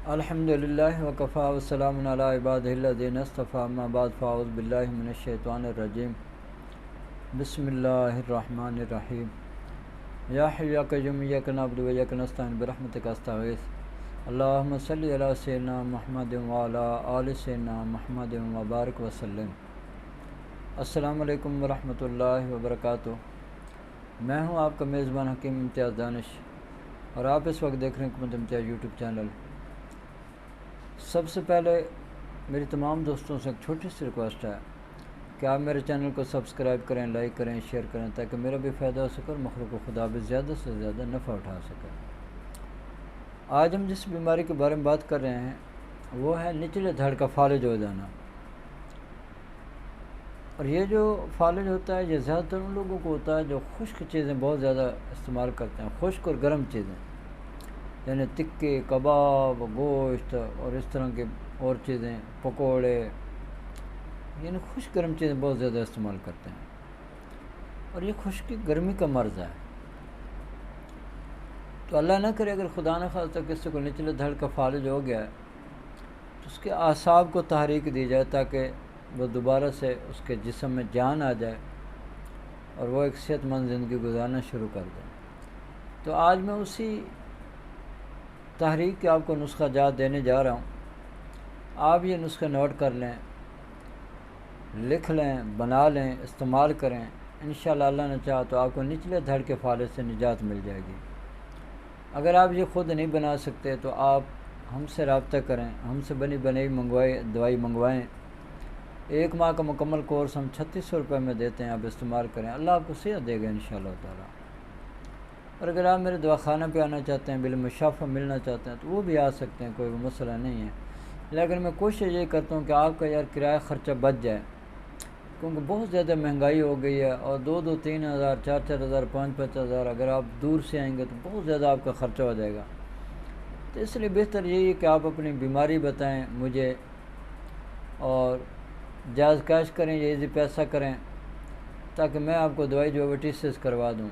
الحمدللہ وکفا وسلام علی عبادہ الذین اصطفیٰ اما بعد فاعوذ باللہ من الشیطان الرجیم بسم اللہ الرحمن الرحیم یا حی یا قیوم ایاک نعبد و ایاک نستعین برحمتک استغیث اللہم صلی علی سیدنا محمد وعلی آل سیدنا محمد وبارک وسلم۔ السلام علیکم ورحمۃ اللہ وبرکاتہ۔ میں ہوں آپ کا میزبان حکیم امتیاز دانش، اور آپ اس وقت دیکھ رہے ہیں حکمت امتیاز یوٹیوب چینل۔ سب سے پہلے میری تمام دوستوں سے ایک چھوٹی سی ریکویسٹ ہے کہ آپ میرے چینل کو سبسکرائب کریں، لائک کریں، شیئر کریں، تاکہ میرا بھی فائدہ ہو سکے اور مخلوق خدا بھی زیادہ سے زیادہ نفع اٹھا سکے۔ آج ہم جس بیماری کے بارے میں بات کر رہے ہیں وہ ہے نچلے دھڑ کا فالج ہو جانا۔ اور یہ جو فالج ہوتا ہے یہ زیادہ تر ان لوگوں کو ہوتا ہے جو خشک چیزیں بہت زیادہ استعمال کرتے ہیں، خشک اور گرم چیزیں، یعنی تکے، کباب، گوشت اور اس طرح کے اور چیزیں، پکوڑے، یعنی خشک گرم چیزیں بہت زیادہ استعمال کرتے ہیں۔ اور یہ خشکی گرمی کا مرض ہے۔ تو اللہ نہ کرے اگر خدا نہ خواستہ کسی کو نچلے دھڑ کا فالج ہو گیا ہے تو اس کے اعصاب کو تحریک دی جائے تاکہ وہ دوبارہ سے اس کے جسم میں جان آ جائے اور وہ ایک صحت مند زندگی گزارنا شروع کر دے۔ تو آج میں اسی تحریک کے آپ کو نسخہ جات دینے جا رہا ہوں۔ آپ یہ نسخے نوٹ کر لیں، لکھ لیں، بنا لیں، استعمال کریں۔ انشاءاللہ اللہ نے چاہا تو آپ کو نچلے دھڑ کے فالج سے نجات مل جائے گی۔ اگر آپ یہ خود نہیں بنا سکتے تو آپ ہم سے رابطہ کریں، ہم سے بنی بنائی دوائی منگوائیں۔ 1 ماہ کا مکمل کورس ہم 3600 روپے میں دیتے ہیں، آپ استعمال کریں، اللہ آپ کو صحت دے گا انشاءاللہ تعالیٰ۔ اور اگر آپ میرے دواخانہ پہ آنا چاہتے ہیں، بالمشافہ ملنا چاہتے ہیں تو وہ بھی آ سکتے ہیں، کوئی مسئلہ نہیں ہے۔ لیکن میں کوشش یہ کرتا ہوں کہ آپ کا کرایہ خرچہ بچ جائے، کیونکہ بہت زیادہ مہنگائی ہو گئی ہے، اور 2-3 ہزار، 4 ہزار، 5 ہزار اگر آپ دور سے آئیں گے تو بہت زیادہ آپ کا خرچہ ہو جائے گا۔ تو اس لیے بہتر یہی ہے کہ آپ اپنی بیماری بتائیں مجھے، اور جائز کیش کریں یا ایزی پیسہ کریں، تاکہ میں آپ کو دوائی جو ہے ٹی سی ایس کروا دوں۔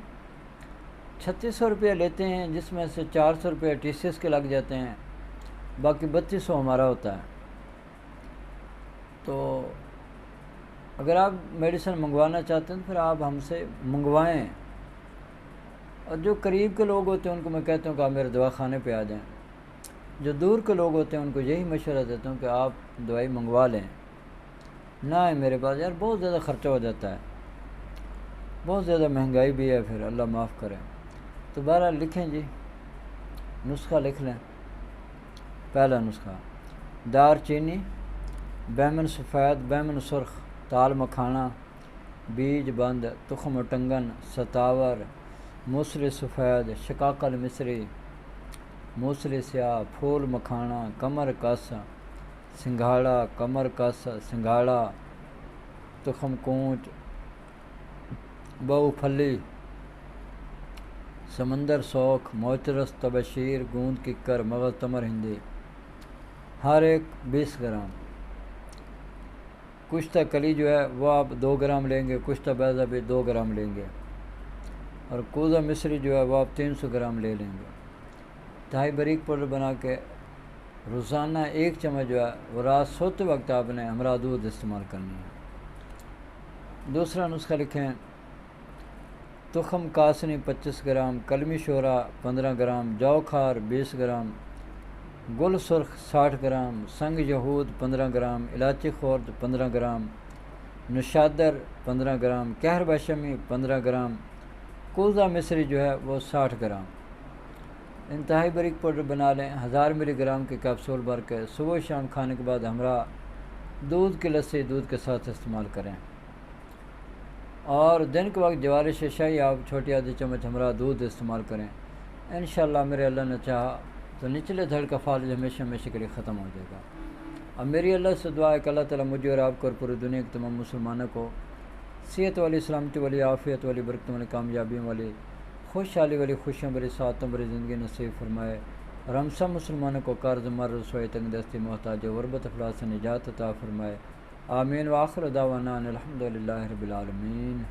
3600 روپیہ لیتے ہیں، جس میں سے 400 روپیہ ٹی سی ایس کے لگ جاتے ہیں، باقی 3200 ہمارا ہوتا ہے۔ تو اگر آپ میڈیسن منگوانا چاہتے ہیں تو پھر آپ ہم سے منگوائیں، اور جو قریب کے لوگ ہوتے ہیں ان کو میں کہتا ہوں کہ آپ میرے دواخانے پہ آ جائیں۔ جو دور کے لوگ ہوتے ہیں ان کو یہی مشورہ دیتا ہوں کہ آپ دوائی منگوا لیں، نہ آئیں میرے پاس، یار بہت زیادہ خرچہ ہو جاتا ہے، بہت زیادہ مہنگائی بھی ہے، پھر اللہ معاف کرے۔ تو بہرحال لکھیں جی، نسخہ لکھ لیں۔ پہلا نسخہ: دار چینی، بیمن سفید، بیمن سرخ، تال مکھانا، بیج بند، تخم اٹنگن، ستاور، موسلی سفید، شقاقل مصری، موسلی سیاہ، پھول مکھانا، کمر کس، سنگھاڑا، کمر کس، سنگھاڑا، تخم کونچ، بہو پھلی، سمندر سوکھ، موچرس، تبشیر، گوند ککر، مغز تمر ہندی، ہر ایک 20 گرام۔ کشتہ کلی جو ہے وہ آپ 2 گرام لیں گے، کشتہ بیضہ بھی 2 گرام لیں گے، اور کوزہ مصری جو ہے وہ آپ 300 گرام لے لیں گے۔ انتہائی باریک پاؤڈر بنا کے روزانہ 1 چمچ جو ہے وہ رات سوتے وقت آپ نے ہمراہ دودھ استعمال کرنی ہے۔ دوسرا نسخہ لکھیں: تخم کاسنی 25 گرام، کلمی شورا 15 گرام، جو کھار 20 گرام، گل سرخ 60 گرام، سنگ یہود 15 گرام، الائچی خورد 15 گرام، نشادر 15 گرام، کہر بشمی 15 گرام، کوزہ مصری جو ہے وہ 60 گرام۔ انتہائی باریک پاؤڈر بنا لیں، 1000 ملی گرام کے کیپسول بھر کے صبح شام کھانے کے بعد ہمراہ دودھ کی لسی دودھ کے ساتھ استعمال کریں، اور دن کے وقت جوار ششائی آپ چھوٹی آدھی چمچ ہمراہ دودھ استعمال کریں۔ انشاءاللہ میرے اللہ نے چاہا تو نچلے دھڑ کا فالج ہمیشہ ہمیشہ کے لیے ختم ہو جائے گا۔ اب میری اللہ سے دعا ہے کہ اللہ تعالیٰ مجھے اور آپ کو اور پوری دنیا کے تمام مسلمانوں کو صحت والی، سلامتی والی، عافیت والی، برکت والی، کامیابیوں والی، خوشحالی والی، خوشیوں بری، سعادتوں بری زندگی نصیب فرمائے، اور ہم سب مسلمانوں کو قرض، مرض، رسوائی، تنگ دستی، محتاج، غربت، افلاس سے نجات عطا فرمائے۔ آمین۔ وآخر دعوانا ان الحمد للہ رب العالمین۔